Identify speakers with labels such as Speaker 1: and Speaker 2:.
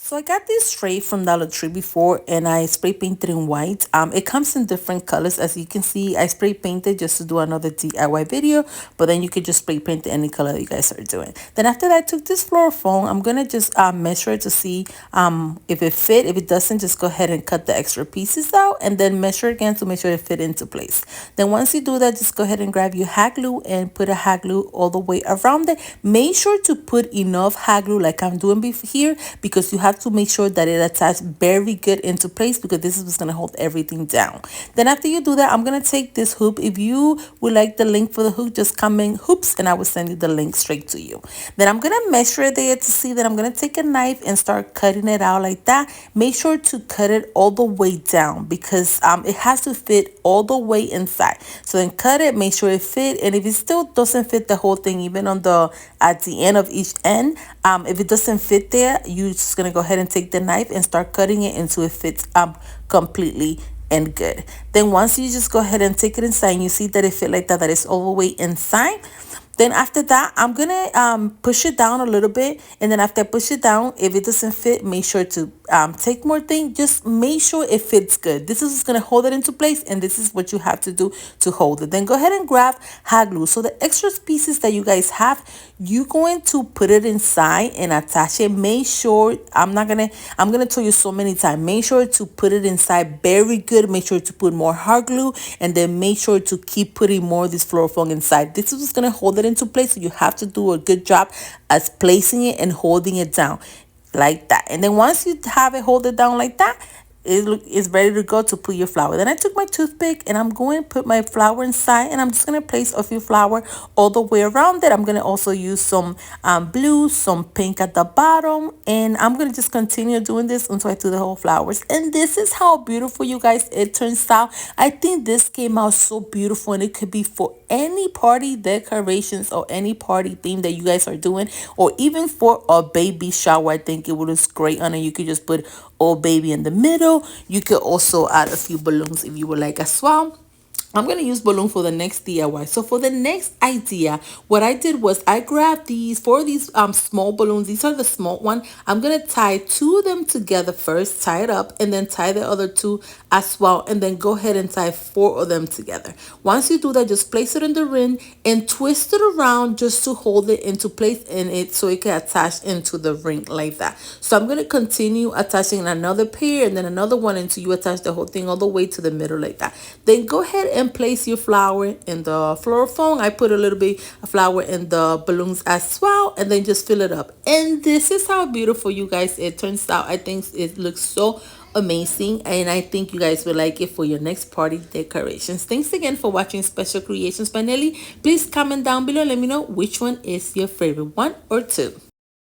Speaker 1: So I got this tray from Dollar Tree before and I spray painted in white. It comes in different colors. As you can see, I spray painted just to do another DIY video, but then you could just spray paint any color that you guys are doing. Then after that, I took this floor foam. I'm gonna just measure it to see if it fit. If it doesn't, just go ahead and cut the extra pieces out and then measure again to make sure it fit into place. Then once you do that, just go ahead and grab your hot glue and put a hot glue all the way around it. Make sure to put enough hot glue like I'm doing here, because you have to make sure that it attaches very good into place, because this is what's going to hold everything down. Then after you do that, I'm going to take this hoop. If you would like the link for the hoop, just comment hoops and I will send you the link straight to you. Then I'm going to measure it there to see that I'm going to take a knife and start cutting it out like that. Make sure to cut it all the way down, because it has to fit all the way inside. So then cut it, make sure it fit, and if it still doesn't fit the whole thing, even on the at the end of each end, if it doesn't fit there, you're just gonna go ahead and take the knife and start cutting it until it fits completely and good. Then once you just go ahead and take it inside and you see that it fit like that, that is all the way inside, then after that, I'm gonna push it down a little bit, and then after I push it down, if it doesn't fit, make sure to take more thing. Just make sure it fits good. This is what's gonna hold it into place, and this is what you have to do to hold it. Then go ahead and grab hot glue. So the extra pieces that you guys have, you're going to put it inside and attach it. Make sure I'm gonna tell you so many times. Make sure to put it inside very good. Make sure to put more hot glue, and then make sure to keep putting more of this floor foam inside. This is what's gonna hold it into place. So you have to do a good job as placing it and holding it down like that. And then once you have it hold it down like that, it's ready to go to put your flower. Then I took my toothpick and I'm going to put my flower inside, and I'm just going to place a few flower all the way around it. I'm going to also use some blue, some pink at the bottom, and I'm going to just continue doing this until I do the whole flowers. And this is how beautiful, you guys, it turns out. I think this came out so beautiful, and it could be for any party decorations or any party theme that you guys are doing, or even for a baby shower. I think it would look great on it. You could just put old baby in the middle. You could also add a few balloons if you would like as well. I'm going to use balloon for the next DIY. So for the next idea, what I did was I grabbed these small balloons. These are the small one. I'm going to tie two of them together first, tie it up, and then tie the other two as well, and then go ahead and tie four of them together. Once you do that, just place it in the ring and twist it around just to hold it into place in it, so it can attach into the ring like that. So I'm going to continue attaching another pair and then another one until you attach the whole thing all the way to the middle like that. Then go ahead and place your flower in the floor foam. I put a little bit of flower in the balloons as well, and then just fill it up. And this is how beautiful, you guys, it turns out. I think it looks so amazing, and I think you guys will like it for your next party decorations. Thanks again for watching Special Creations by Nelly. Please comment down below and let me know which one is your favorite, one or two.